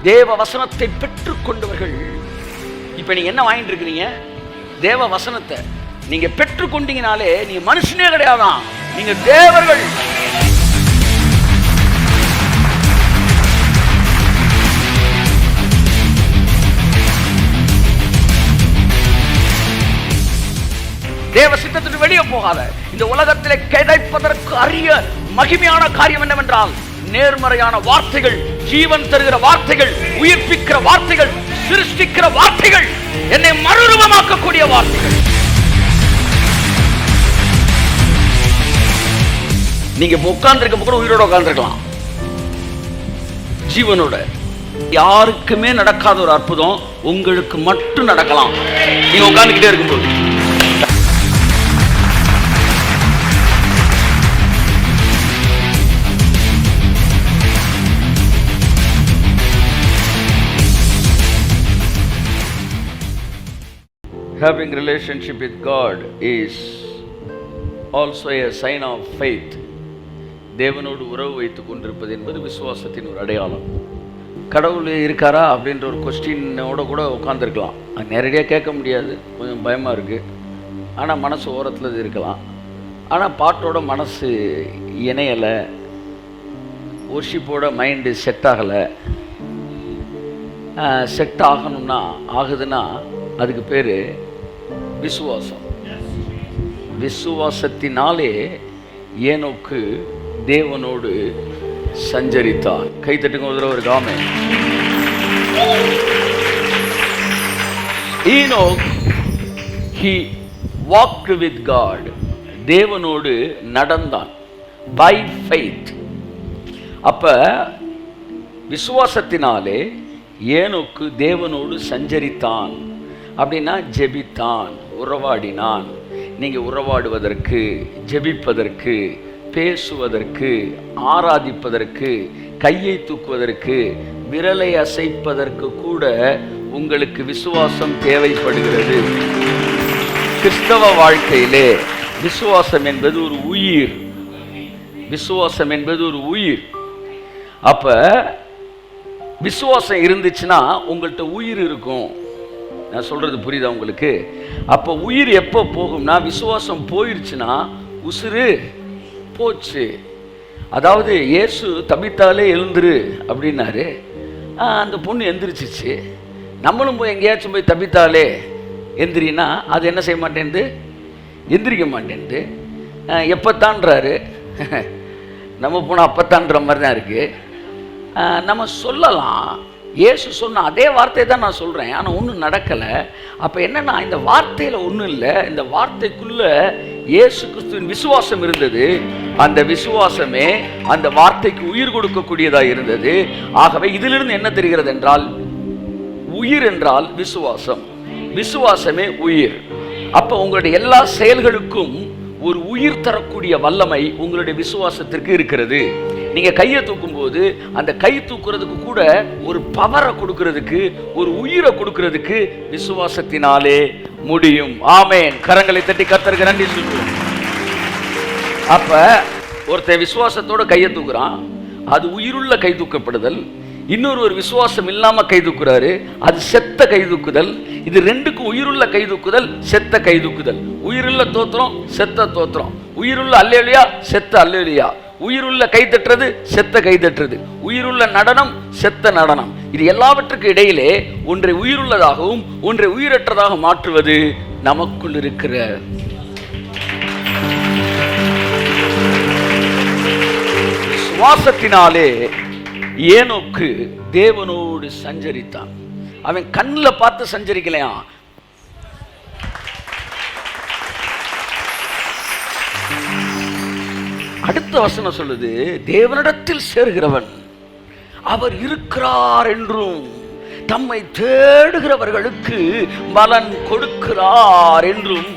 தேவ வசனத்தை பெற்றுக் கொண்டவர்கள். இப்ப நீங்க என்ன வாங்கிட்டு இருக்கிறீங்க? தேவ வசனத்தை நீங்க பெற்றுக்கொண்டீங்கனாலே நீங்க மனுஷனே கிடையாதான், நீங்க தேவர்கள். தேவ சித்தத்துக்கு வெளியே போகாத. இந்த உலகத்திலே கிடைப்பதற்கு அரிய மகிமையான காரியம் என்னவென்றால், நேர்மறையான வார்த்தைகள், ஜீவன் தருகிற வார்த்தைகள், உயிர்ப்பிக்கிற வார்த்தைகள், சிருஷ்டிக்கிற வார்த்தைகள், என்னை மறுரூபமாக்கக்கூடிய வார்த்தைகள். நீங்க உட்கார்ந்துருக்க கூட உயிரோட உட்கார்ந்துருக்கலாம், ஜீவனோட. யாருக்குமே நடக்காத ஒரு அற்புதம் உங்களுக்கு மட்டும் நடக்கலாம், நீங்க உட்கார்ந்துகிட்டே இருக்கும்போது. Having relationship with God is also a sign of faith. தேவனோடு உறவு வைத்துக் கொண்டிருப்பது என்பது விசுவாசத்தின் ஒரு அடையாளம். கடவுள் இருக்காரா அப்படின்ற ஒரு கொஸ்டினோட கூட உட்காந்துருக்கலாம். அது நேரடியாக கேட்க முடியாது, கொஞ்சம் பயமாக இருக்குது. ஆனால் மனசு ஓரத்தில் இது இருக்கலாம். ஆனால் பாட்டோட மனசு இணையலை, ஒர்ஷிப்போட மைண்டு செட் ஆகலை. செட் ஆகணும்னா ஆகுதுன்னா அதுக்கு பேர் விசுவாசம். விசுவாசத்தினாலே ஏனோக்கு தேவனோடு சஞ்சரித்தார். கை தட்டுங்க ஒரு காமே. Enoch he walked with God. தேவனோடு நடந்தான் by faith. அப்ப விசுவாசத்தினாலே ஏனோக்கு தேவனோடு சஞ்சரித்தான். அப்படின்னா ஜெபித்தான், உறவாடினான். நீங்கள் உறவாடுவதற்கு, ஜெபிப்பதற்கு, பேசுவதற்கு, ஆராதிப்பதற்கு, கையை தூக்குவதற்கு, விரலை அசைப்பதற்கு கூட உங்களுக்கு விசுவாசம் தேவைப்படுகிறது. கிறிஸ்தவ வாழ்க்கையிலே விசுவாசம் என்பது ஒரு உயிர். விசுவாசம் என்பது ஒரு உயிர். அப்ப விசுவாசம் இருந்துச்சுன்னா உங்கள்கிட்ட உயிர் இருக்கும். நான் சொல்றது புரியுதா உங்களுக்கு? அப்போ உயிர் எப்போ போகும்னா, விசுவாசம் போயிருச்சுன்னா உசுறு போச்சு. அதாவது இயேசு தபித்தாலே எழுந்துரு அப்படின்னாரு, அந்த பொண்ணு எந்திரிச்சிச்சு. நம்மளும் போய் எங்கேயாச்சும் போய் தபித்தாலே எந்திரினா அது என்ன செய்ய மாட்டேன்து? எந்திரிக்க மாட்டேன்து. எப்பத்தான்றாரு, நம்ம போனால் அப்பத்தான்ற மாதிரி தான் இருக்குது. நம்ம சொல்லலாம், இயேசு சொன்ன அதே வார்த்தையை தான் நான் சொல்கிறேன், ஆனால் ஒன்றும் நடக்கலை. அப்போ என்னென்னா, இந்த வார்த்தையில் ஒன்றும் இல்லை, இந்த வார்த்தைக்குள்ளே இயேசு கிறிஸ்துவின் விசுவாசம் இருந்தது. அந்த விசுவாசமே அந்த வார்த்தைக்கு உயிர் கொடுக்கக்கூடியதாக இருந்தது. ஆகவே இதிலிருந்து என்ன தெரிகிறது என்றால், உயிர் என்றால் விசுவாசம், விசுவாசமே உயிர். அப்போ உங்களுடைய எல்லா செயல்களுக்கும் ஒரு உயிர் தரக்கூடிய வல்லமை உங்களுடைய விசுவாசத்திற்கு இருக்கிறது. நீங்க கையை தூக்கும் போது அந்த கை தூக்குறதுக்கு கூட ஒரு பவரை கொடுக்கிறதுக்கு, ஒரு உயிரை கொடுக்கிறதுக்கு விசுவாசத்தினாலே முடியும். ஆமென். கரங்களை தட்டி கர்த்தருக்கு நன்றி சொல்லுவோம். அப்ப ஒருத்தன் விசுவாசத்தோட கையை தூக்குறான், அது உயிருள்ள கை தூக்கப்படுதல். இன்னொரு ஒரு விசுவாசம் இல்லாம கை தூக்குறாரு, அது செத்த கை தூக்குதல். இது ரெண்டுக்கும் உயிருள்ள கை தூக்குதல், செத்த கை தூக்குதல். உயிருள்ள தோத்திரம், செத்த தோத்திரம். உயிருள்ள அல்லேலூயா, செத்த அல்லேலூயா. உயிருள்ள கை தட்டுறது, செத்த கை தட்டுறது. உயிருள்ள நடனம், செத்த நடனம். இது எல்லாவற்றுக்கும் இடையிலே ஒன்றை உயிருள்ளதாகவும் ஒன்றை உயிரற்றதாக மாற்றுவது நமக்குள் இருக்கிற விசுவாசத்தினாலே ஏனோக்கு தேவனோடு சஞ்சரித்தான். அவன் கண்ணில் பார்த்து சஞ்சரிக்கலையா, அடுத்த வசனம் சொல்லுது, தேவனிடத்தில் சேர்கிறவன் அவர் இருக்கிறார் என்றும் தம்மை தேடுகிறவர்களுக்கு பலன் கொடுக்கிறார் என்றும்.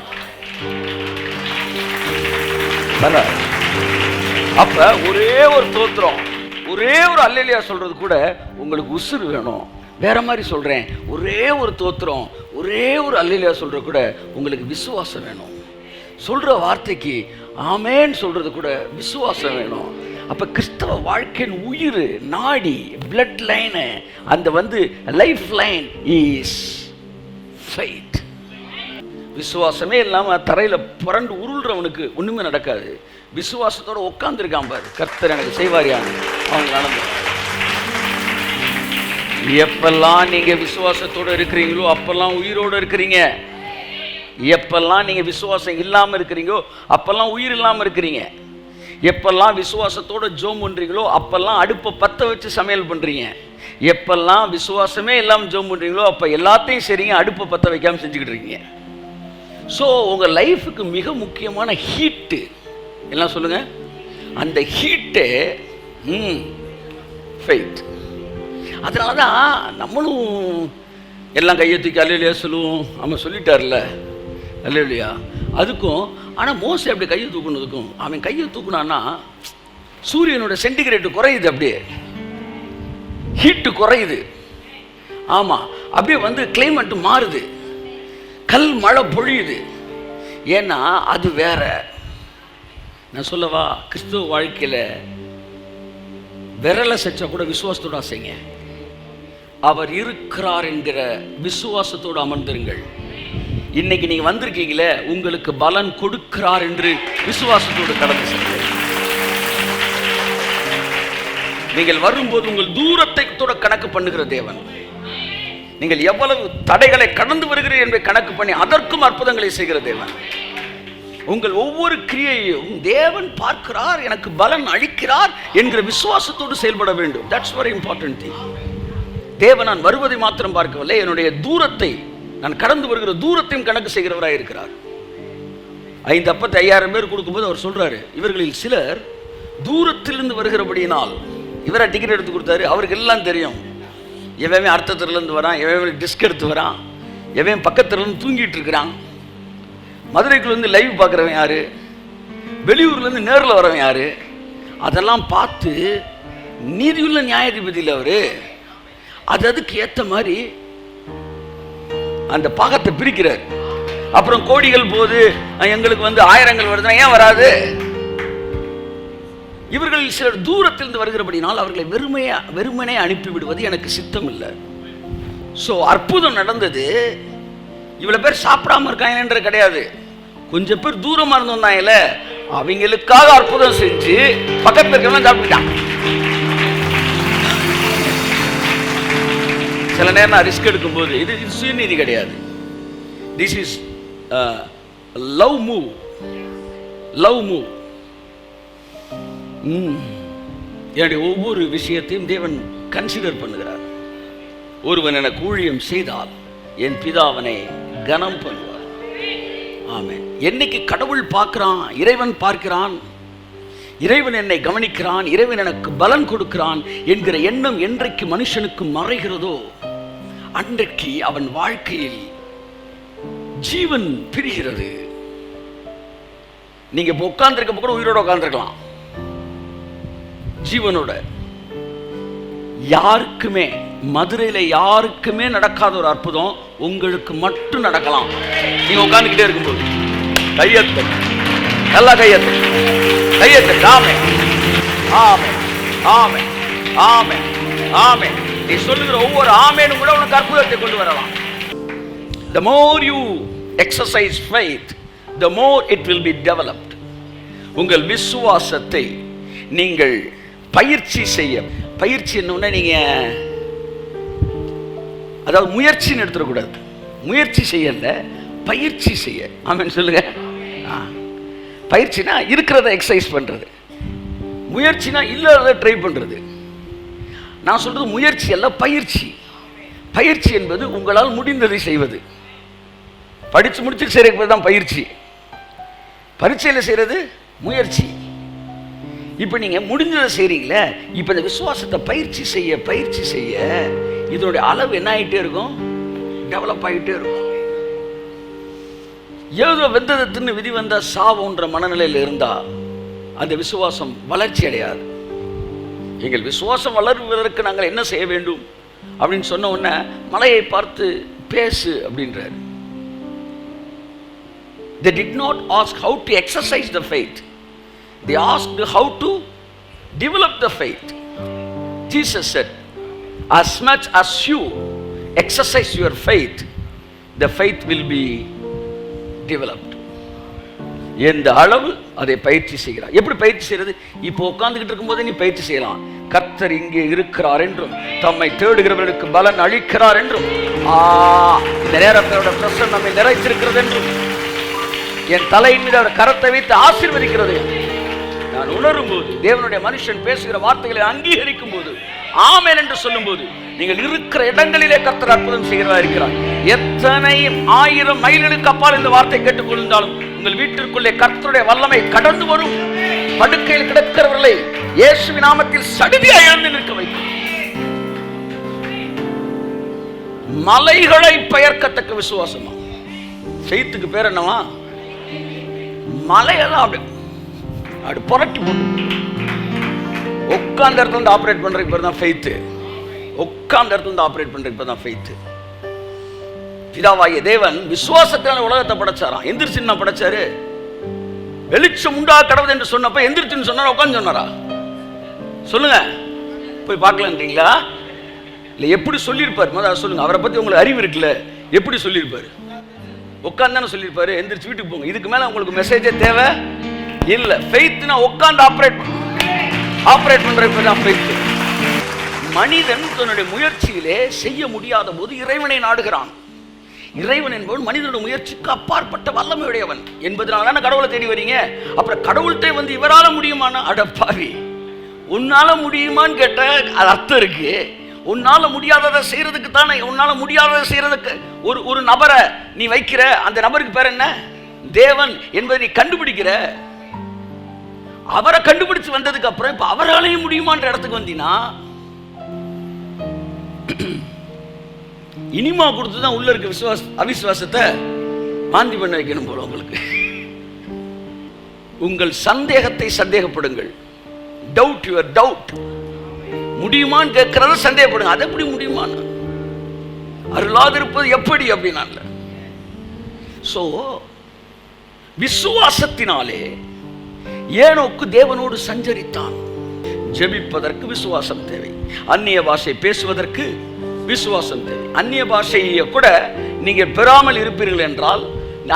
அப்ப ஒரே ஒரு தோத்திரம், ஒரே ஒரு அல்லேலூயா சொல்றது கூட உங்களுக்கு உசுறு வேணும். வேற மாதிரி சொல்றேன், ஒரே ஒரு தோத்திரம், ஒரே ஒரு அல்லேலூயா சொல்றது கூட உங்களுக்கு விசுவாசம் வேணும். சொல்ற வார்த்தைக்கு ஆமேன் சொல்றது கூட விசுவாசம் வேணும். அப்ப கிறிஸ்தவ வாழ்க்கையின் உயிர், நாடி, பிளட் லைன், அந்த லைஃப் லைன் இஸ் ஃபெய்த். விசுவாசமே இல்லாமல் தரையில் புரண்டு உருள்றவனுக்கு ஒன்றுமே நடக்காது. விசுவாசத்தோடு உட்காந்துருக்கான் பாரு, கர்த்தர் எனக்கு செய்வாரியான்னு அவங்க நடந்து. எப்பெல்லாம் நீங்க விசுவாசத்தோடு இருக்கிறீங்களோ அப்பெல்லாம் உயிரோடு இருக்கிறீங்க. எப்பெல்லாம் நீங்க விசுவாசம் இல்லாமல் இருக்கிறீங்களோ அப்பெல்லாம் உயிர் இல்லாமல் இருக்கிறீங்க. எப்பெல்லாம் விசுவாசத்தோட ஜோம் பண்றீங்களோ அப்பெல்லாம் அடுப்பை பற்ற வச்சு சமையல் பண்றீங்க. எப்பெல்லாம் விசுவாசமே இல்லாமல் ஜோம் பண்றீங்களோ அப்போ எல்லாத்தையும் சரிங்க அடுப்பை பற்ற வைக்காமல் செஞ்சுக்கிட்டு இருக்கீங்க. ஸோ உங்கள் லைஃபுக்கு மிக முக்கியமான ஹீட்டு எல்லாம் சொல்லுங்க, அந்த ஹீட்டு ஃபெய்த். அதனால தான் நம்மளும் எல்லாம் கையை தூக்கி அல்லையா சொல்லுவோம். அவன் சொல்லிட்டார்ல அல்லையா அதுக்கும். ஆனால் மோசே அப்படி கையை தூக்குனதுக்கும், அவன் கையை தூக்குனான்னா சூரியனோட சென்டிகிரேட் குறையுது, அப்படியே ஹீட்டு குறையுது. ஆமாம், அப்படியே கிளைமேட் மாறுது, கல் மழை பொழியுது. ஏன்னா அது வேற. நான் சொல்லவா, கிறிஸ்துவ வாழ்க்கையில் விரலை செச்சா கூட விசுவாசத்தோடு அசைங்க. அவர் இருக்கிறார் என்கிற விசுவாசத்தோடு அமர்ந்திருங்கள். இன்னைக்கு நீங்க வந்திருக்கீங்களே, உங்களுக்கு பலன் கொடுக்கிறார் என்று விசுவாசத்தோடு கடந்து செல்லுங்கள். நீங்கள் வரும்போது உங்கள் தூரத்தை கணக்கு பண்ணுகிற தேவன், நீங்கள் எவ்வளவு தடைகளை கடந்து வருகிறீர்கள் என்பதை கணக்கு பண்ணி அதற்கும் அற்புதங்களை செய்கிற தேவன். உங்கள் ஒவ்வொரு கிரியையும் தேவன் பார்க்கிறார், எனக்கு பலன் அளிக்கிறார் என்கிற விசுவாசத்தோடு செயல்பட வேண்டும். That's very important thing. தேவன் நான் வருவதை மாத்திரம் பார்க்கவில்லை, என்னுடைய தூரத்தை, நான் கடந்து வருகிற தூரத்தையும் கணக்கு செய்கிறவராக இருக்கிறார். 5 அப்பத்தை 5000 பேர் கொடுக்கும்போது அவர் சொல்றாரு, இவர்களில் சிலர் தூரத்திலிருந்து வருகிறபடியினால், இவரா டிக்கெட் எடுத்து கொடுத்தாரு, அவருக்கு எல்லாம் தெரியும். எவன் அர்த்தத்திலிருந்து வரான், எவன் டிஸ்க் எடுத்து வரான், எவன் பக்கத்துலேருந்து தூங்கிட்டு இருக்கிறான், மதுரைக்குள்ளேருந்து லைவ் பார்க்குறவன் யாரு, வெளியூர்லேருந்து நேரில் வரவன் யாரு, அதெல்லாம் பார்த்து நீதியுள்ள நியாயாதிபதியில் அவர் அதுக்கு ஏற்ற மாதிரி அந்த பாகத்தை பிரிக்கிறார். அப்புறம் கோடிகள் போது எங்களுக்கு 1000 வருதுன்னா ஏன் வராது? இவர்கள் சிலர் தூரத்திலிருந்து வருகிறபடினால் அவர்களை வெறுமனே அனுப்பிவிடுவது எனக்கு சித்தம் இல்லை. ஸோ அற்புதம் நடந்தது. இவ்வளோ பேர் சாப்பிடாம இருக்காங்கன்ற கிடையாது, கொஞ்சம் பேர் தூரமா இருந்து வந்தாங்கல்ல, அவங்களுக்காக அற்புதம் செஞ்சு பக்கத்தில் இருக்கிறவங்க சாப்பிட்டுட்டான். சில நேரம் நான் ரிஸ்க் எடுக்கும்போது இது சுயநீதி கிடையாது. This is love move. என்னுடைய ஒவ்வொரு விஷயத்தையும் தேவன் கன்சிடர் பண்ணுகிறார். ஒருவன் எனக்கு ஊழியம் செய்தால் என் பிதா அவனை கனம் பண்ணுவார். ஆமென். என்னைக்கு கடவுள் பார்க்கிறான், இறைவன் பார்க்கிறான், இறைவன் என்னை கவனிக்கிறான், இறைவன் எனக்கு பலன் கொடுக்கிறான் என்கிற எண்ணம் என்றைக்கு மனுஷனுக்கு மறைகிறதோ அன்றைக்கு அவன் வாழ்க்கையில் ஜீவன் பிரிகிறது. நீங்க இப்போ உட்கார்ந்துருக்க கூட உயிரோட உட்கார்ந்துருக்கலாம், ஜீவனோட. யாருக்குமே, மதுரையில் யாருக்குமே நடக்காத ஒரு அற்புதம் உங்களுக்கு மட்டும் நடக்கலாம். நீங்க உட்கார்ந்துக்கிட்டே இருக்கும்போது கையெழுத்து, நல்லா கையெழுத்து, கையெழுத்து. ஆமே ஆமே ஆமே ஆமே ஆமே. நீ சொல்லுகிற ஒவ்வொரு ஆமேனும் கூட உனக்கு அற்புதத்தை கொண்டு வரலாம். The more you exercise faith, the more it will be developed. உங்கள் விசுவாசத்தை நீங்கள் பயிற்சி செய்ய, பயிற்சி என்னன்னா நீங்க அதாவது முயற்சின்னு எடுத்துடக்கூடாது. முயற்சி செய்யல, பயிற்சி செய்ய. ஆமென் சொல்லுங்க. பயிற்சினா இருக்கிறத எக்ஸசைஸ் பண்றது, முயற்சினா இல்லாத ட்ரை பண்றது. நான் சொல்றது முயற்சி அல்ல, பயிற்சி. பயிற்சி என்பது உங்களால் முடிந்ததை செய்வது. படிச்சு முடிச்சு செய்யறது தான் பயிற்சி. பரீட்சையில் செய்யறது முயற்சி. இப்போ நீங்க முடிஞ்சதை செய்றீங்களே, இப்போ இந்த விசுவாசத்தை பயிற்சி செய்ய பயிற்சி செய்ய இதனுடைய அளவு என்ன ஆகிட்டே இருக்கும், டெவலப் ஆகிட்டே இருக்கும். ஏதோ வெந்ததை தின்னு விதி வந்த சாவுன்ற மனநிலையில் இருந்தா அந்த விசுவாசம் வளர்ச்சி அடையாது. எங்கள் விசுவாசம் வளர்வதற்கு நாங்கள் என்ன செய்ய வேண்டும் அப்படின்னு சொன்ன உடனே மலையை பார்த்து பேசு அப்படின்றார். They did not ask how to exercise the faith. They asked how to develop the faith. Jesus said, as much as you exercise your faith, the faith will be developed. எந்த அளவு அதை பயிற்சி செய்கிறார். எப்படி பயிற்சி செய்யறது? இப்போ உட்கார்ந்துகிட்டு இருக்கும்போது நீ பயிற்சி செய்யலாம். கர்த்தர் இங்கே இருக்கிறார் என்றும் தம்மை தேடுகிறவர்களுக்கு பலன் அளிக்கிறார் என்றும் இந்த நேரத்தோட பிரசன்னம் நம்மை நிறைத்திருக்கிறது என்றும் என் தலையின் மீது அவர் கரத்தை வைத்து ஆசீர்வதிக்கிறது நான் உணரும் போது, தேவனுடைய மனுஷன் பேசுகிற வார்த்தைகளை அங்கீகரிக்கும் போது, ஆமென் என்று சொல்லும் போது, நீங்கள் இருக்கிற இடங்களிலே கர்த்தர் அற்புதம் செய்கிறதா இருக்கிறார். எத்தனை 1000 மைல்களுக்கு அப்பால் இந்த வார்த்தை கேட்டுக்கொண்டாலும் உங்கள் வீட்டிற்குள்ளே கர்த்தருடைய வல்லமை கடந்து வரும். படுக்கையில் கிடக்கிறவர்களை இயேசுவின் நாமத்தில் சடுதியாக எழுந்து நிற்க வைக்கும். மலைகளை பெயர்க்கத்தக்க விசுவாசமா? செய்துக்கு பேர் என்னவா? மலையெல்லாம் அப்படி புரட்டி போட்டு உட்கார்ந்த இடத்துல இருந்து ஆப்ரேட் பண்றதுக்கு பேர் தான் ஃபெய்த். உட்கார்ந்த இடத்துல இருந்து ஆப்ரேட் பண்றதுக்கு பேர் தான் ஃபெய்த். பிதாவாகிய தேவன் விசுவாசத்தினால உலகத்தை படைச்சாராம். எந்திரிச்சு படைச்சாரு. வெளிச்சம் உண்டா கடவுள் என்று சொன்னப்ப எந்திரிச்சுன்னு சொன்னாரா, உட்கார்ந்து சொன்னாரா? சொல்லுங்க, போய் பார்க்கலான்றீங்களா? இல்லை எப்படி சொல்லியிருப்பார்? முதல்ல சொல்லுங்க. அவரை பத்தி உங்களுக்கு அறிவு இருக்குல்ல, எப்படி சொல்லியிருப்பாரு? உட்கார்ந்தானே சொல்லியிருப்பாரு, எந்திரிச்சு வீட்டுக்கு போங்க. இதுக்கு மேல உங்களுக்கு மெசேஜே தேவை இல்லை. ஃபெய்த்னா உட்கார்ந்து ஆப்ரேட் பண்றதுக்கு தான் ஃபெய்த். மனிதன் தன்னுடைய முயற்சியிலே செய்ய முடியாத போது இறைவனை நாடுகிறான். இறைவன் என்பவன் மனிதனுடைய முயற்சிக்கு அப்பாற்பட்ட வல்லமையுடையவன் என்பதனால கடவுளை தேடி வரீங்க. அப்புறம் கடவுள்கிட்ட வந்து இவரால முடியுமானா, அடப்பாவி, உன்னால முடியுமான்னு கேட்ட அது அர்த்தம் இருக்கு. உன்னால முடியாததை செய்யறதுக்கு தானே, உன்னால முடியாததை செய்யறதுக்கு ஒரு நபரை நீ வைக்கிற. அந்த நபருக்கு பேர் என்ன? தேவன் என்பதை நீ கண்டுபிடிக்கிற. அவரை கண்டுபிடிச்சு வந்ததுக்கு அப்புறம் இப்ப அவராலையும் முடியுமான்ற இடத்துக்கு வந்தீங்கன்னா, இனிமா கொடுத்துதான் உள்ள இருக்க அவிசுவாசத்தை மாந்தி பண்ண வைக்கணும் போல. உங்களுக்கு உங்கள் சந்தேகத்தை சந்தேகப்படுங்கள். Doubt your doubt. முடியுமான்னு கேட்கறத சந்தேகப்படுங்க. அது எப்படி முடியுமான்னு, அருளாதிருப்பது எப்படி அப்படின்னா. சோ விசுவாசத்தினாலே ஏனோக்கு தேவனோடு சஞ்சரித்தான். ஜெபிப்பதற்கு விசுவாசம் தேவை. அந்நிய பாஷை பேசுவதற்கு விசுவாசம் தேவை. அந்நிய பாஷையை கூட நீங்கள் பெறாமல் இருப்பீர்கள் என்றால்,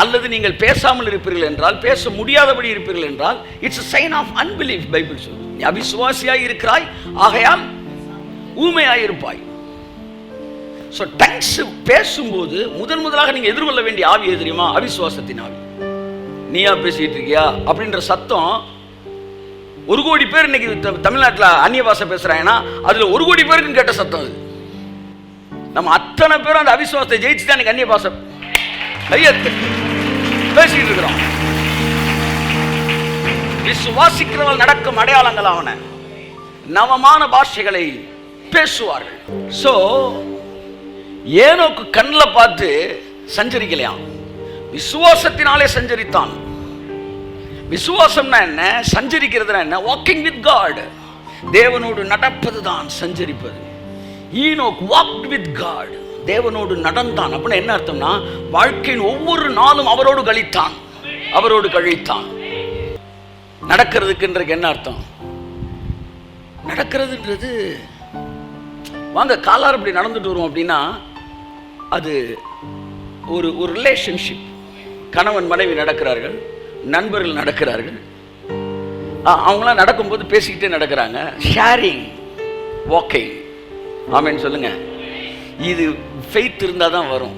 அல்லது நீங்கள் பேசாமல் இருப்பீர்கள் என்றால், பேச முடியாதபடி இருப்பீர்கள் என்றால், it's a sign of unbelief. Bible சொல்லுது, நீ அவிசுவாசியாய் இருக்கிறாய், ஆகையால் ஊமையாய் இருப்பாய். ஸோ டங்ஸ் பேசும்போது முதலாக நீங்க எதிர்கொள்ள வேண்டிய ஆவி எது தெரியுமா? அவிசுவாசத்தின் ஆவி. நீயா பேசிட்டு இருக்கியா அப்படின்ற சத்தம். 1 கோடி பேர் இன்னைக்கு தமிழ்நாட்டில் அந்நிய பாஷை பேசுறாங்கன்னா அதுல 1 கோடி பேருக்கு கேட்ட சத்தம் அது. நம்ம அத்தனை பேரும் அந்த அவிசுவாசத்தை ஜெயிச்சு தான் அந்நிய பாஷை பேசிட்டு இருக்கிறோம். விசுவாசிக்கிறவர்கள் நடக்கும் அடையாளங்கள் ஆவன நவமான பாஷைகளை பேசுவார்கள். சோ ஏனோக்கு கண்ணில் பார்த்து சஞ்சரிக்கலையாம், விசுவாசத்தினாலே சஞ்சரித்தான். விசுவாசம்னா என்ன? சஞ்சரிக்கிறதுனா என்ன? Walking with God. தேவனோடு நடப்பதுதான் சஞ்சரிப்பது. Enoch walked with God. தேவனோடு நடந்தான். அப்படின்னா என்ன அர்த்தம்னா, வாழ்க்கையின் ஒவ்வொரு நாளும் அவரோடு கழித்தான். நடக்கிறதுக்குன்றது என்ன அர்த்தம்? நடக்கிறதுன்றது வாங்க காலார் அப்படி நடந்துட்டு வரும் அப்படின்னா அது ஒரு ரிலேஷன்ஷிப். கணவன் மனைவி நடக்கிறார்கள், நண்பர்கள் நடக்கிறார்கள், அவங்களாம் நடக்கும்போது பேசிக்கிட்டே நடக்கிறாங்க. Sharing, walking. ஆமேன்னு சொல்லுங்க. இது ஃபெய்த் இருந்தால் தான் வரும்.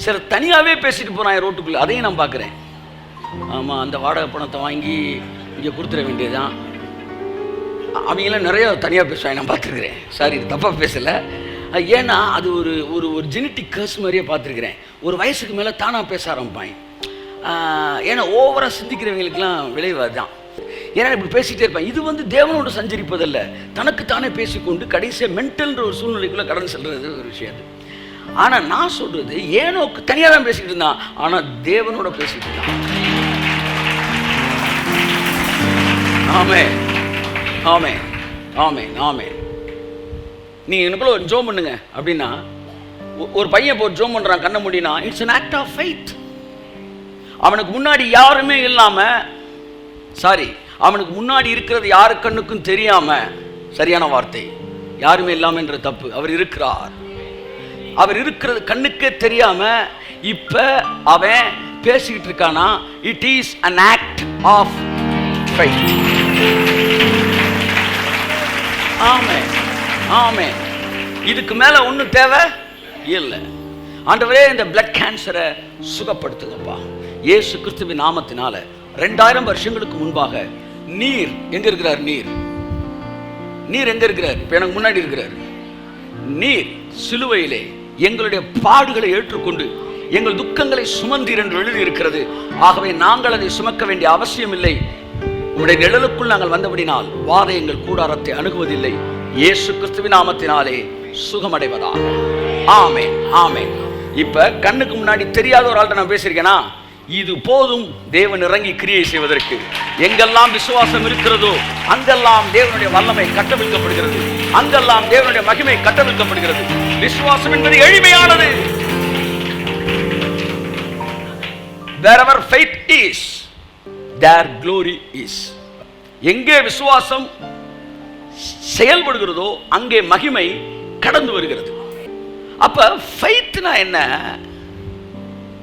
சில தனியாகவே பேசிட்டு போகிறான் ரோட்டுக்குள்ளே, அதையும் நான் பார்க்குறேன். ஆமாம், அந்த வாடகை பணத்தை வாங்கி இங்கே கொடுத்துட வேண்டியதுதான். அவங்களாம் நிறைய தனியாக பேசுவாங்க, நான் பார்த்துருக்குறேன். சாரி, இது தப்பாக பேசலை. ஏன்னா அது ஒரு ஜெனட்டிக் கர்ஸ் மாதிரியே பார்த்துருக்குறேன். ஒரு வயசுக்கு மேலே தானாக பேச ஆரம்பிப்பாங்க. ஏன்னா ஓவராக சிந்திக்கிறவங்களுக்கெல்லாம் விளைவு தான். ஏன்னா இப்படி பேசிகிட்டே இருப்பாங்க. இது தேவனோடு சஞ்சரிப்பதல்ல, தனக்குத்தானே பேசிக்கொண்டு கடைசியாக மென்டல்ன்ற ஒரு சூழ்நிலைக்குள்ளே கடந்து செல்றது ஒரு விஷயம் அது. ஆனால் நான் சொல்கிறது, ஏனோக்கு தனியாக தான் பேசிக்கிட்டு இருந்தான், ஆனால் தேவனோட பேசிக்கிட்டு இருந்தான். ஆமே ஆமே ஆமே ஆமே. நீங்கள் எனக்குள்ள ஒரு ஜோம் பண்ணுங்க அப்படின்னா, ஒரு பையன் இப்போ ஜோம் பண்ணுறான் கண்ண முடினா, it's an act of faith. அவனுக்கு முன்னாடி யாருமே இல்லாமல், அவனுக்கு முன்னாடி இருக்கிறது யாரு கண்ணுக்கும் தெரியாம, சரியான வார்த்தை, யாருமே இல்லாம என்ற தப்பு. அவர் இருக்கிறார். அவர் இருக்கிறது கண்ணுக்கே தெரியாம இப்ப அவன் பேசிக்கிட்டு இருக்கானா, it is an act of faith. ஆமென், ஆமென். இதுக்கு மேல ஒண்ணும் தேவை இல்லை. ஆண்டவரே, இந்த பிளட் கேன்சரை சுகப்படுத்துங்கப்பா இயேசு கிறிஸ்துவின் நாமத்தினால. 2000 வருஷங்களுக்கு முன்பாக நீர் எங்க இருக்கிறார்? நீர் எங்க இருக்கிறார்? இப்ப எனக்கு முன்னாடி இருக்கிறார். நீர் சிலுவையிலே எங்களுடைய பாடுகளை ஏற்றுக்கொண்டு எங்கள் துக்கங்களை சுமந்தீர் என்று எழுதி இருக்கிறது. ஆகவே நாங்கள் அதை சுமக்க வேண்டிய அவசியம் இல்லை. உங்களுடைய நிழலுக்குள் நாங்கள் வந்தபடினால் வாத எங்கள் கூடாரத்தை அணுகுவதில்லை. இயேசு கிறிஸ்துவின் நாமத்தினாலே சுகமடைவதாக. ஆமென், ஆமென். இப்ப கண்ணுக்கு முன்னாடி தெரியாத ஒரு ஆள்கிட்ட நான் பேசியிருக்கேனா? இது போதும் தேவன் இறங்கி கிரியை செய்வதற்கு. எங்கெல்லாம் விசுவாசம் இருக்கிறதோ அங்கெல்லாம் தேவனுடைய வல்லமை கட்டவிழ்க்கப்படுகிறது, அங்கெல்லாம் தேவனுடைய மகிமை கட்டவிழ்க்கப்படுகிறது. விசுவாசம் என்பது எளிமையானது. Wherever faith is, there glory is. எங்கே விசுவாசம் செயல்படுகிறதோ அங்கே மகிமை கடந்து வருகிறது. அப்ப faithனா என்ன?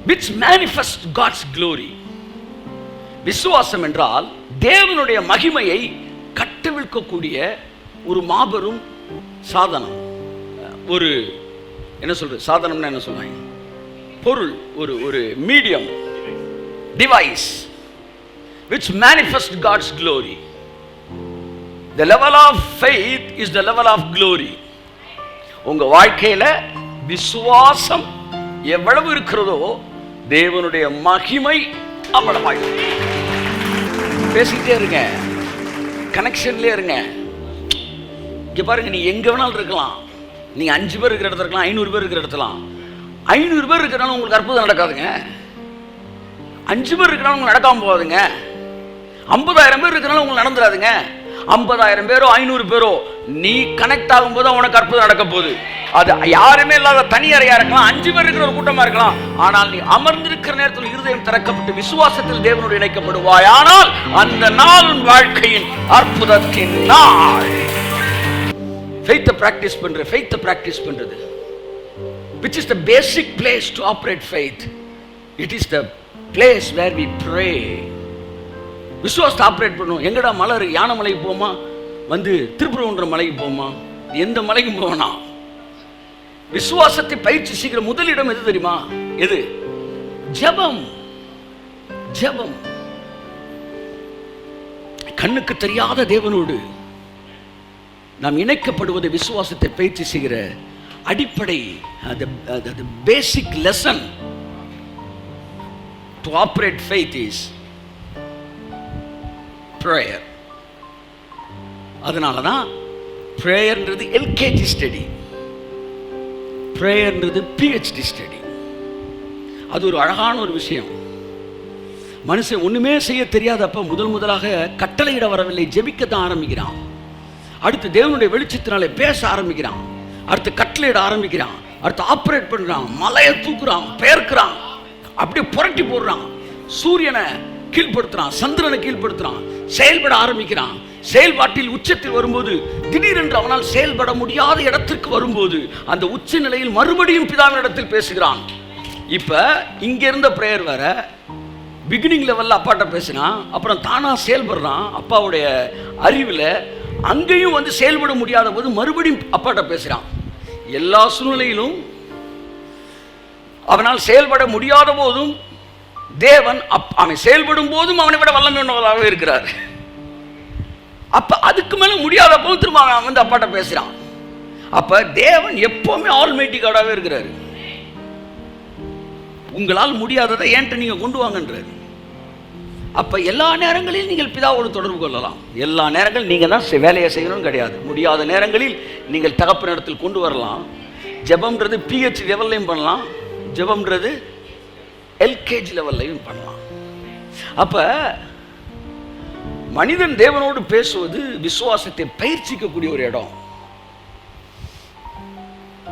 which manifests God's glory. விசுவாசம் என்றால் தேவனுடைய மகிமையை கட்டவிழ்க்கக்கூடிய ஒரு மாபெரும் சாதனம். ஒரு என்ன சொல்றது? சாதனம்னா என்ன சொல்றாங்க? பொருள், ஒரு medium, device which manifests God's glory. The level of faith is the level of glory. உங்க வாழ்க்கையில விசுவாசம் எவ்வளவு இருக்கிறதோ தேவனுடைய மகிமை அவ்வளவாய். பேசிக்கிட்டே இருங்க, கனெக்ஷன்லயே இருங்க. இங்க பாருங்க, நீ எங்க வேணாலும் இருக்கலாம். நீங்க 5 பேர் இருக்கிற இடத்துல இருக்கலாம், 500 பேர் இருக்கிற இடத்துல. 500 பேர் இருக்கிறனால உங்களுக்கு அற்புதம் நடக்காதுங்க. 5 பேர் இருக்கிறனால உங்களுக்கு நடக்காம போகாதுங்க. 50,000 பேர் இருக்கிறனால உங்களுக்கு நடந்துடாதுங்க. 50,000 பேரோ 500 பேரோ நீ கனெக்ட் ஆகும்போது உனக்கு அற்புதம் நடக்க போகுது. அது யாருமே இல்லாத தனி அறையா இருக்கலாம், 5 பேர் இருக்கிற ஒரு கூட்டமா இருக்கலாம். ஆனால் நீ அமர்ந்திருக்கிற நேரத்தில் இருதயம் திறக்கப்பட்டு விசுவாசத்தில் தேவனோடு இணைக்கப்படுவாய். ஆனால் அந்த நாள் வாழ்க்கையின் அற்புதத்தின் நாள். faith பிராக்டிஸ் பண்றது which is the basic place to operate faith. It is the place where we pray. விசுவாசத்தை ஆப்ரேட் பண்ணுவோம். எங்கடா மலை? யானை மலைக்கு போமா, திருப்பூர்ன்ற மலைக்கு போமா, எந்த மலைக்கு போனா? விசுவாசத்தை பயிற்சி செய்கிற முதலிடம் எது தெரியுமா? எது? ஜெபம். ஜெபம். கண்ணுக்கு தெரியாத தேவனோடு நாம் இணைக்கப்படுவது விசுவாசத்தை பயிற்சி செய்கிற அடிப்படை, basic lesson to operate faith is prayer. அதனால தான் பிரேயர்ன்றது எல்கேஜி ஸ்டடி, பிரேயர்ன்றது பிஹெச்டி ஸ்டடி. அது ஒரு அழகான ஒரு விஷயம். மனுஷன் ஒண்ணுமே செய்ய தெரியாதப்ப முதலாக கட்டளையிட வரவில்லை, ஜெபிக்கத்தான் ஆரம்பிக்கிறான். அடுத்து தேவனுடைய வெளிச்சத்தினாலே பேச ஆரம்பிக்கிறான். அடுத்து கட்டளையிட ஆரம்பிக்கிறான். அடுத்து ஆப்ரேட் பண்றான், மலையை தூக்குறான், பெயர்க்கிறான், அப்படியே புரட்டி போடுறான், சூரியனை கீழ்படுத்துறான், சந்திரனை கீழ்படுத்துறான், செயல்பட ஆரம்பிக்கிறான். செயல்பாட்டில் உச்சத்தில் வரும்போது திடீரென்று அவனால் செயல்பட முடியாத இடத்திற்கு வரும்போது அந்த உச்ச நிலையில் மறுபடியும் பிதாவின் இடத்தில் பேசுகிறான். இப்ப இங்க இருந்த பிரேயர் வேற, பிகினிங் லெவல்ல அப்பாட்ட பேசினா, அப்புறம் தானா செயல்படுறான் அப்பாவுடைய அறிவுல. அங்கேயும் செயல்பட முடியாத போது மறுபடியும் அப்பாட்ட பேசுறான். எல்லா சூழ்நிலையிலும் அவனால் செயல்பட முடியாத போதும் தேவன் அவன் செயல்படும் போதும் அவனை விட வல்லமையுள்ளவராக இருக்கிறார். அப்ப அதுக்கு மேல முடியாத போது திரும்ப அவன் அப்பாட்ட பேசுறான். அப்ப தேவன் எப்பவுமே ஆல்மைட்டி காடாவே இருக்கிறாரு. உங்களால் முடியாததை ஏன்ட்ட நீங்க கொண்டு வாங்கன்றாரு. அப்ப எல்லா நேரங்களிலும் நீங்கள் பிதாவோடு தொடர்பு கொள்ளலாம். எல்லா நேரங்களில் நீங்க தான் வேலையை செய்யணும் கிடையாது. முடியாத நேரங்களில் நீங்கள் தகப்பனிடத்தில் கொண்டு வரலாம். ஜெபம்ன்றது பிஹெச் லெவல்லையும் பண்ணலாம், ஜெபம்ன்றது எல்கேஜி லெவல்லையும் பண்ணலாம். அப்ப மனிதன் தேவனோடு பேசுவது விசுவாசத்தை பயிற்சிக்கக்கூடிய ஒரு இடம்.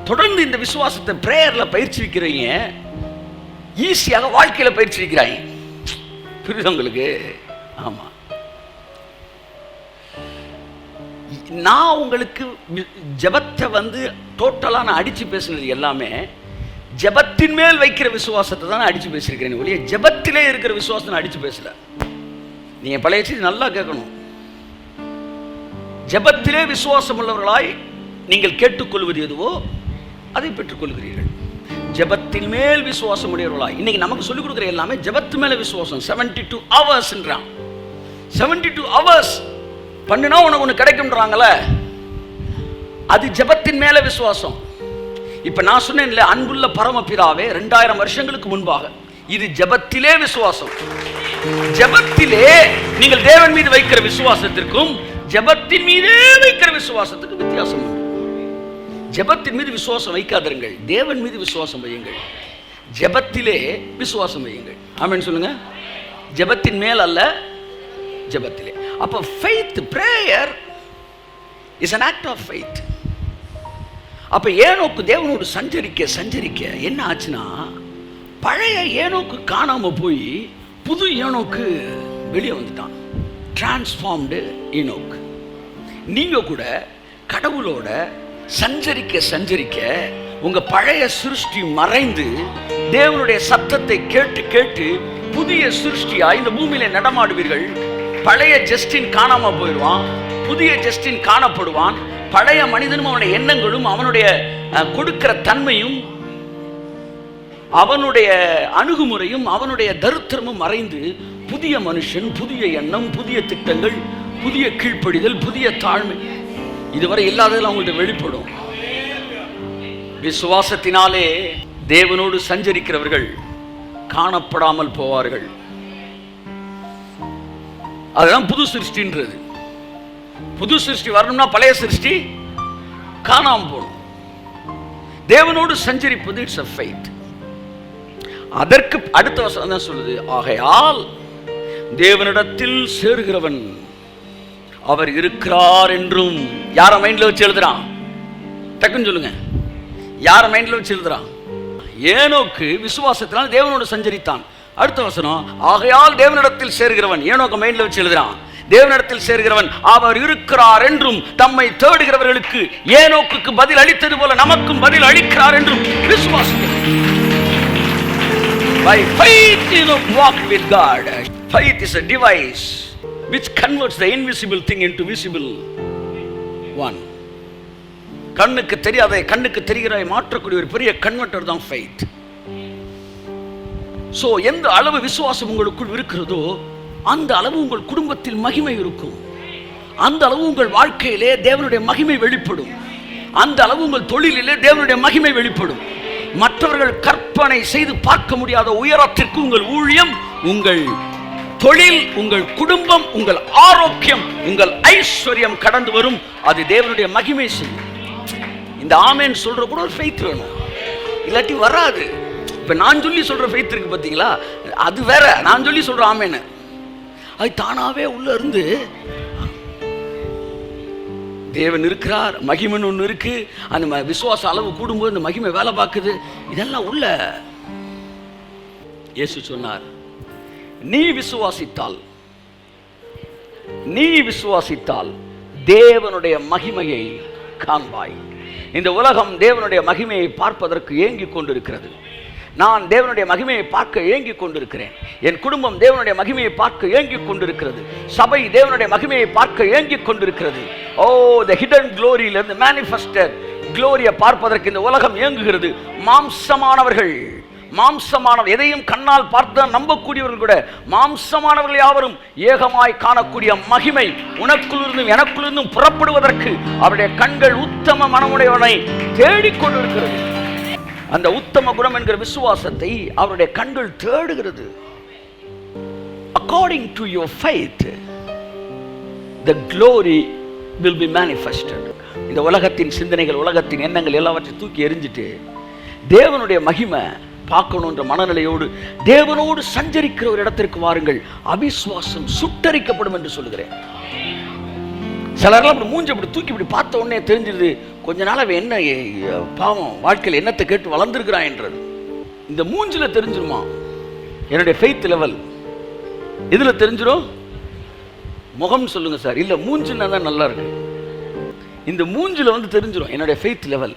தொடர்ந்து இந்த விசுவாசத்தை பிரேயர்ல பயிற்சி வைக்கிறீங்க, ஈஸியாக வாழ்க்கையில பயிற்சி வைக்கிறாங்க. புரியுது உங்களுக்கு? ஆமா. நான் உங்களுக்கு ஜெபத்தை டோட்டலா நான் அடிச்சு பேசுனது எல்லாமே ஜெபத்தின் மேல் வைக்கிற விசுவாசத்தை தான் அடிச்சு பேசியிருக்கிறேன் ஒழிய ஜெபத்திலே இருக்கிற விசுவாசத்தை நான் அடிச்சு பேசல. நீங்க பழைய செய்தி நல்லா கேட்கணும். ஜெபத்திலே விசுவாசம் உள்ளவர்களாய் நீங்கள் கேட்டுக்கொள்வது எதுவோ அதை பெற்றுக்கொள்கிறீர்கள். ஜெபத்தின் மேல் விசுவாசம் உடையவர்களாய். இன்னைக்கு நமக்கு சொல்லிக் கொடுக்குற எல்லாமே ஜெபத்து மேல விசுவாசம். 72 hours 72 hours பண்ணினா உனக்கு ஒன்று கிடைக்கும்ன்றாங்களே, அது ஜெபத்தின் மேல விசுவாசம். இப்ப நான் சொன்னேன்ல, அன்புள்ள பரமபிதாவே 2000 வருஷங்களுக்கு முன்பாக, இது ஜெபத்திலே விசுவாசம். ஜெபத்திலே நீங்கள் தேவன் மீது வைக்கிற விசுவாசத்திற்கும் ஜெபத்தின் மீதே வைக்கிற விசுவாசத்துக்கு வித்தியாசம் உண்டு. ஜெபத்தின் மீது விசுவாசம் வைக்காதீர்கள், தேவன் மீது விசுவாசம் வையுங்கள். ஜெபத்திலே விசுவாசம் வையுங்கள். ஆமென் சொல்லுங்க. ஜெபத்தின் மேல் அல்ல, ஜெபத்திலே. அப்ப faith, prayer is an act of faith. அப்ப ஏனோக்கு தேவனோடு சஞ்சரிக்க என்ன ஆச்சுன்னா, பழைய ஏனோக்கு காணாம போய் புது ஏனோக்கு வெளியே வந்துட்டான். டிரான்ஸ்ஃபார்ம்டு ஏனோக்கு. நீங்க கூட கடவுளோட சஞ்சரிக்க உங்க பழைய சிருஷ்டி மறைந்து தேவனுடைய சத்தத்தை கேட்டு புதிய சிருஷ்டியா இந்த பூமியில நடமாடுவீர்கள். பழைய ஜஸ்டின் காணாம போயிடுவான், புதிய ஜஸ்டின் காணப்படுவான். பழைய மனிதனும் அவனுடைய எண்ணங்களும் அவனுடைய கொடுக்கிற தன்மையும் அவனுடைய அணுகுமுறையும் அவனுடைய தரித்திரமும் மறைந்து புதிய மனுஷன், புதிய எண்ணம், புதிய திட்டங்கள், புதிய கீழ்ப்படிதல், புதிய தாழ்மை, இதுவரை இல்லாததில் அவங்கள்ட்ட வெளிப்படும். விசுவாசத்தினாலே தேவனோடு சஞ்சரிக்கிறவர்கள் காணப்படாமல் போவார்கள். அதுதான் புது சிருஷ்டின்றது. புது சிருஷ்டி வரணும்னா பழைய சிருஷ்டி காணாம போகணும். தேவனோடு சஞ்சரிப்பது இட்ஸ் a faith. அதற்கு அடுத்த வசனம் தான் சொல்லுது, ஆகையால் தேவனிடத்தில் சேருகிறவன் அவர் இருக்கிறார் என்றும். யார மைண்ட்ல வச்சு எழுதுறான்? டக்குன்னு சொல்லுங்க, யார மைண்ட்ல வச்சு எழுதுறான்? ஏனோக்கு விசுவாசத்தினால் தேவனோடு சஞ்சரித்தான். அடுத்த வசனம், ஆகையால் தேவனிடத்தில் சேர்கிறவன். ஏனோக்கு மைண்ட்ல வச்சு எழுதுறான், தேவனிடத்தில் சேர்கிறவன் அவர் இருக்கிறார் என்றும் தம்மை தேடுகிறவர்களுக்கு ஏனோக்குக்கு பதில் அளித்தது போல நமக்கும் பதில் அளிக்கிறார் என்றும் விசுவாசிக்கிறோம். By faith Enoch walked with God. Faith is a device which converts the invisible thing into visible one. கண்ணுக்கு தெரியாத கண்ணுக்கு தெரிகிறதை மாற்றக்கூடிய ஒரு பெரிய கன்வெர்ட்டர் தான் faith. சோ எந்த அளவு விசுவாசம் உங்களுக்குள் இருக்கிறதோ அந்த அளவு உங்கள் குடும்பத்தில் மகிமை இருக்கும். அந்த அளவு உங்கள் வாழ்க்கையிலே தேவனுடைய மகிமை வெளிப்படும். அந்த அளவு உங்கள் தொழிலிலே தேவனுடைய மகிமை வெளிப்படும். மற்றவர்கள் கற்பனை செய்து பார்க்க முடியாத உயரத்திற்கு உங்கள் ஊழியம், உங்கள் தொழில், உங்கள் குடும்பம், உங்கள் ஆரோக்கியம், உங்கள் ஐஸ்வர்யம் கடந்து வரும். அது தேவனுடைய மகிமை செய்யும். இந்த ஆமென் சொல்ற கூட ஒரு ஃபெய்த் வேணும், இல்லாட்டி வராது. இப்ப நான் சொல்லி சொல்ற ஃபெய்த் இருக்கு பாத்தீங்களா, அது வேற. நான் சொல்லி சொல்ற ஆமென் அது தானாவே உள்ள இருந்து தேவன் இருக்கிறார், மகிமைன்னு ஒன்று இருக்கு. அந்த விசுவாச அளவு கூடும்போது அந்த மகிமை வேலை பார்க்குது. இதெல்லாம் உள்ள. இயேசு சொன்னார், நீ விசுவாசித்தால் தேவனுடைய மகிமையை காண்பாய். இந்த உலகம் தேவனுடைய மகிமையை பார்ப்பதற்கு ஏங்கிக் கொண்டிருக்கிறது. நான் தேவனுடைய மகிமையை பார்க்க ஏங்கிக் கொண்டிருக்கிறேன். என் குடும்பம் தேவனுடைய மகிமையை பார்க்க ஏங்கிக் கொண்டிருக்கிறது. சபை தேவனுடைய மகிமையை பார்க்க ஏங்கிக் கொண்டிருக்கிறது. ஓ, the hidden glory ல இருந்து manifested glory பார்ப்பதற்கு இந்த உலகம் ஏங்குகிறது. மாம்சமானவர் எதையும் கண்ணால் பார்த்து நம்பக்கூடியவர்கள் கூட மாம்சமானவர்கள் யாவரும் ஏகமாய் காணக்கூடிய மகிமை உனக்குள்ளிருந்தும் எனக்குள்ளிருந்தும் புறப்படுவதற்கு அவருடைய கண்கள் உத்தம மனமுடையவனை தேடிக்கொண்டிருக்கிறது. அந்த உத்தம குணம் என்கிற விசுவாசத்தை அவருடைய கண்கள் தேடுகிறது. According to your faith, the glory will be manifested. இந்த உலகத்தின் சிந்தனைகள், உலகத்தின் எண்ணங்கள் எல்லாவற்றையும் தூக்கி எறிஞ்சிட்டு தேவனுடைய மகிமை பார்க்கணுன்ற மனநிலையோடு தேவனோடு சஞ்சரிக்கிற ஒரு இடத்திற்கு வாருங்கள். அவிசுவாசம் சுட்டரிக்கப்படும் என்று சொல்லுகிறேன். சிலரெல்லாம் அப்படி மூஞ்சி அப்படி தூக்கி இப்படி பார்த்த உடனே தெரிஞ்சிருது, கொஞ்ச நாள் அவன் என்ன பாவம் வாழ்க்கையில் என்னத்தை கேட்டு வளர்ந்துருக்கிறான் என்றது. இந்த மூஞ்சில தெரிஞ்சிருமா என்னுடைய ஃபெய்த் லெவல்? இதுல தெரிஞ்சிடும். முகம் சொல்லுங்க சார். இல்ல மூஞ்சின்னா தான் நல்லா இருக்கு. இந்த மூஞ்சில வந்து தெரிஞ்சிடும் என்னுடைய ஃபெய்த் லெவல்.